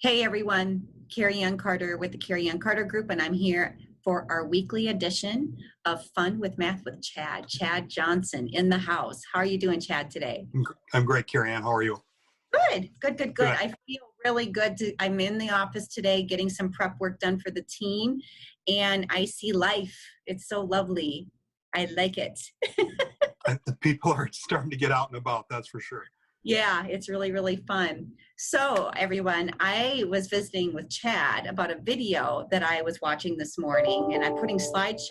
Hey everyone, Cari Carter with the Cari Carter Group, and I'm here for our weekly edition of Fun with Math with Chad Johnson in the house. How are you doing, Chad, today? I'm great, Cari Ann. How are you? Good. I feel really good. I'm in the office today getting some prep work done for the team, and I see life. It's so lovely. I like it. The people are starting to get out and about, that's for sure. Yeah, it's really, really fun. So everyone, I was visiting with Chad about a video that I was watching this morning, and I'm putting slides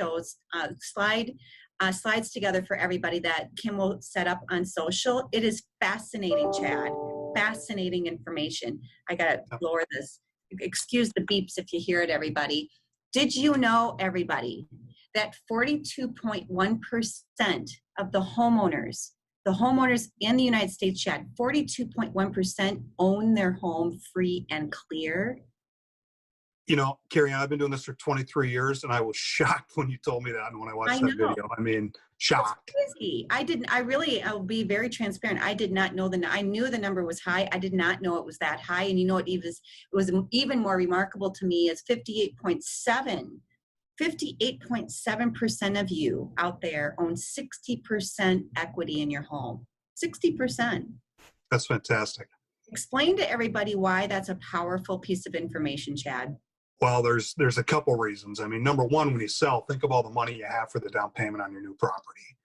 together for everybody that Kim will set up on social. It is fascinating, Chad. Fascinating information. I got to lower this. Excuse the beeps if you hear it, everybody. Did you know, everybody, that 42.1% of the homeowners in the United States, Chad, 42.1% own their home free and clear? You know, Cari Ann, I've been doing this for 23 years, and I was shocked when you told me that and when I watched that video. I mean, shocked. That's crazy. I'll be very transparent. I did not know I knew the number was high. I did not know it was that high. And you know, it was even more remarkable to me is 58.7% of you out there own 60% equity in your home. 60%. That's fantastic. Explain to everybody why that's a powerful piece of information, Chad. Well, there's a couple reasons. I mean, number one, when you sell, think of all the money you have for the down payment on your new property.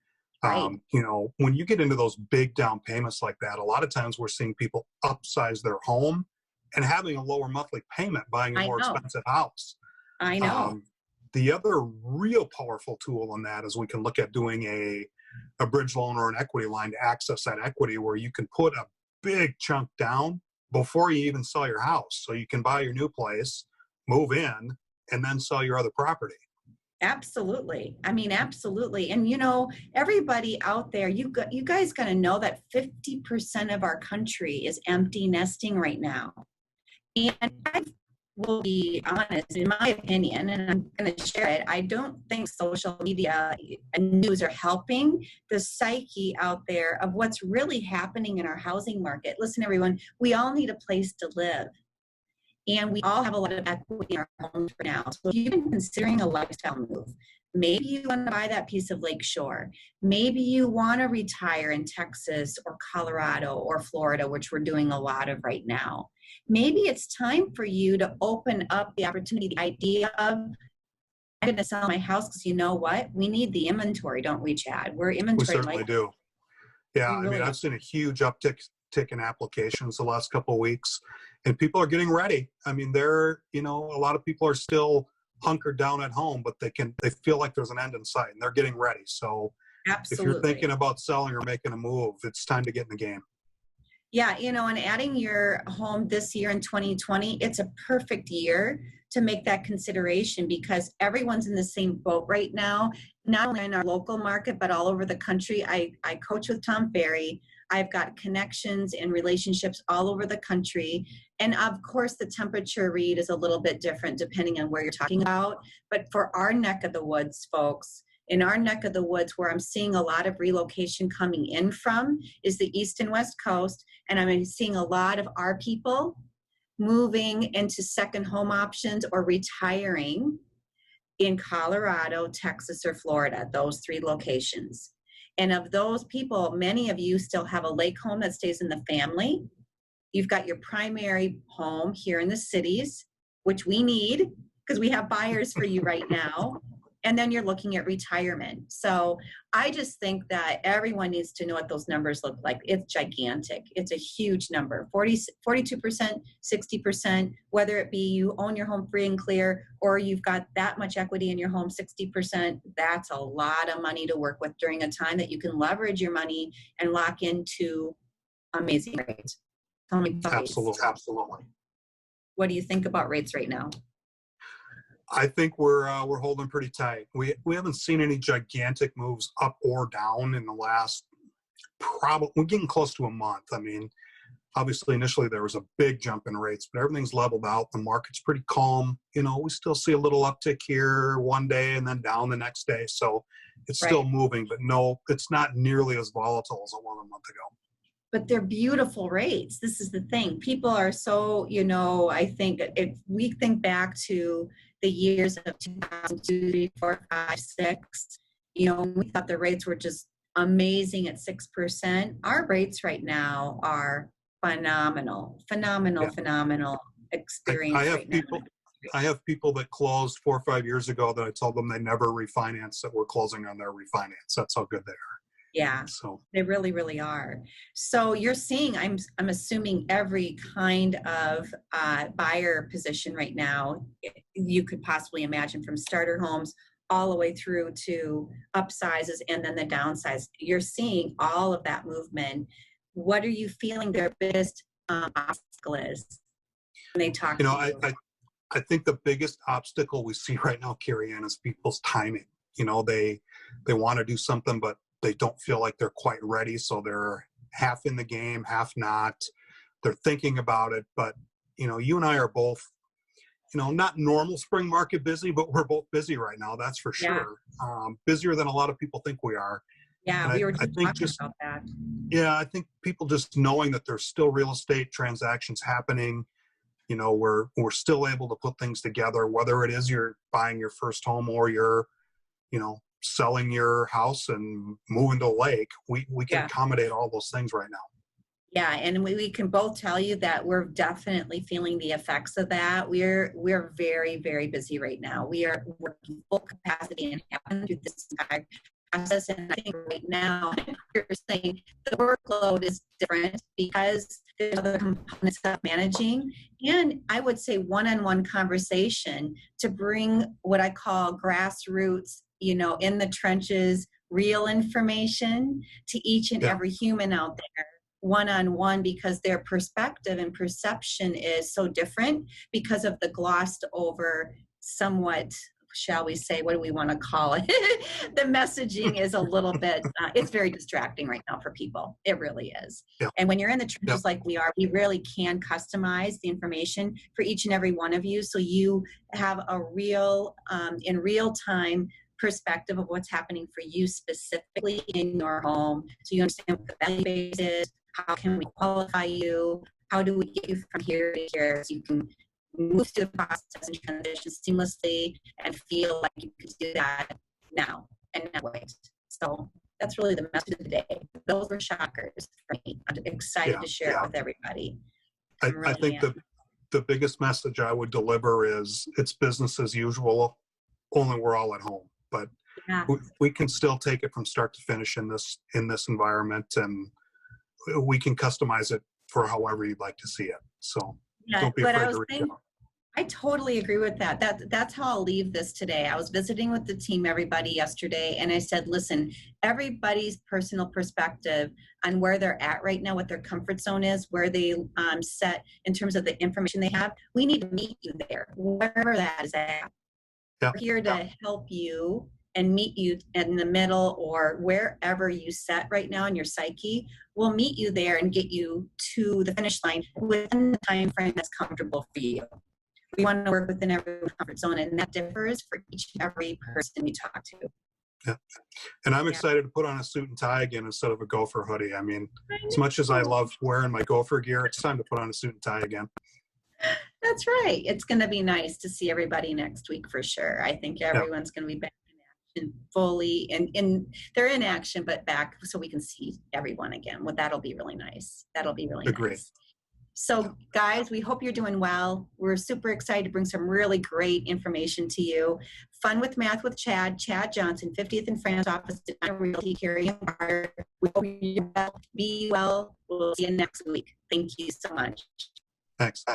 Right. You know, when you get into those big down payments like that, a lot of times we're seeing people upsize their home and having a lower monthly payment, buying a more expensive house. I know. The other real powerful tool in that is we can look at doing a bridge loan or an equity line to access that equity, where you can put a big chunk down before you even sell your house. So you can buy your new place, move in, and then sell your other property. Absolutely. I mean, absolutely. And you know, everybody out there, you guys got to know that 50% of our country is empty nesting right now. And I will be honest, in my opinion, and I'm going to share it, I don't think social media and news are helping the psyche out there of what's really happening in our housing market. Listen, everyone, we all need a place to live. And we all have a lot of equity in our homes right now. So if you've been considering a lifestyle move, maybe you want to buy that piece of lakeshore. Maybe you want to retire in Texas or Colorado or Florida, which we're doing a lot of right now. Maybe it's time for you to open up the opportunity, the idea of, I'm going to sell my house, because you know what? We need the inventory, don't we, Chad? We're inventory. We certainly do. Yeah, I mean, I've seen a huge uptick in applications the last couple of weeks, and people are getting ready. I mean, a lot of people are still hunkered down at home, but they feel like there's an end in sight, and they're getting ready. So Absolutely. If you're thinking about selling or making a move, it's time to get in the game. Yeah, you know, and adding your home this year in 2020, it's a perfect year to make that consideration, because everyone's in the same boat right now, not only in our local market, but all over the country. I coach with Tom Ferry. I've got connections and relationships all over the country. And of course, the temperature read is a little bit different depending on where you're talking about. But for our neck of the woods, folks, in our neck of the woods, where I'm seeing a lot of relocation coming in from is the East and West Coast. And I'm seeing a lot of our people moving into second home options or retiring in Colorado, Texas, or Florida, those three locations. And of those people, many of you still have a lake home that stays in the family. You've got your primary home here in the cities, which we need because we have buyers for you right now. And then you're looking at retirement. So I just think that everyone needs to know what those numbers look like. It's gigantic. It's a huge number, 42%, 60%, whether it be you own your home free and clear, or you've got that much equity in your home, 60%, that's a lot of money to work with during a time that you can leverage your money and lock into amazing rates. Absolutely. What do you think about rates right now? I think we're holding pretty tight. We haven't seen any gigantic moves up or down in the last we're getting close to a month. I mean, obviously initially there was a big jump in rates, but everything's leveled out. The market's pretty calm. You know, we still see a little uptick here one day and then down the next day. So it's still moving, but no, it's not nearly as volatile as it was a month ago. but they're beautiful rates. This is the thing. People are so, I think if we think back to the years of 2002, 3, 4, 5, 6, we thought the rates were just amazing at 6%. Our rates right now are phenomenal, Yeah. phenomenal I experience have right now. people. I have people that closed 4 or 5 years ago that I told them they never refinanced that were closing on their refinance. That's how good they are. Yeah, So they really, really are. So you're seeing, I'm assuming every kind of buyer position right now you could possibly imagine, from starter homes all the way through to upsizes and then the downsize. You're seeing all of that movement. What are you feeling their biggest obstacle is when they talk you know, to I, you? I I think the biggest obstacle we see right now, Cari Ann, is people's timing. They want to do something, but they don't feel like they're quite ready, so they're half in the game, half not. They're thinking about it, but you and I are both, not normal spring market busy, but we're both busy right now. That's for Yeah, sure. Busier than a lot of people think we are. yeah, And we were I just think talking just, about that. yeah, I think people just knowing that there's still real estate transactions happening. We're still able to put things together, whether it is you're buying your first home or you're, selling your house and moving to a lake. We can Yeah. accommodate all those things right now. Yeah, and we can both tell you that we're definitely feeling the effects of that. We're very, very busy right now. We are working full capacity and have been through this entire process. And I think right now, you're saying the workload is different because there's other components of managing. And I would say one-on-one conversation to bring what I call grassroots, in the trenches, real information to each and Yeah. every human out there, one-on-one, because their perspective and perception is so different because of the glossed over, somewhat, shall we say, what do we want to call it? The messaging is a little bit, it's very distracting right now for people. It really is. Yeah. And when you're in the trenches Yeah. like we are, we really can customize the information for each and every one of you. So you have a real, in real time perspective of what's happening for you specifically in your home. So you understand what the value base is, how can we qualify you, how do we get you from here to here, so you can move through the process and transition seamlessly and feel like you can do that now and not wait. So that's really the message of the day. Those were shockers for me. I'm excited to share it with everybody. I think the biggest message I would deliver is it's business as usual, only we're all at home. But Yeah. we can still take it from start to finish in this environment, and we can customize it for however you'd like to see it. So don't be afraid to reach out. I totally agree with that. That's how I'll leave this today. I was visiting with the team, everybody, yesterday, and I said, listen, everybody's personal perspective on where they're at right now, what their comfort zone is, where they set in terms of the information they have. We need to meet you there, wherever that is at. Yeah. We're here to help you and meet you in the middle, or wherever you set right now in your psyche. We'll meet you there and get you to the finish line within the time frame that's comfortable for you. We want to work within every comfort zone, and that differs for each and every person we talk to. Yeah. And I'm excited to put on a suit and tie again instead of a gopher hoodie. I mean, as much as I love wearing my gopher gear, it's time to put on a suit and tie again. That's right. It's going to be nice to see everybody next week for sure. I think everyone's going to be back in action fully, and they're in action, but back so we can see everyone again. Well, that'll be really nice. That'll be really nice. So guys, we hope you're doing well. We're super excited to bring some really great information to you. Fun with Math with Chad Johnson, 50th and France office, Realty, Cari Ann Barr. We hope you're well. Be well. We'll see you next week. Thank you so much. Thanks.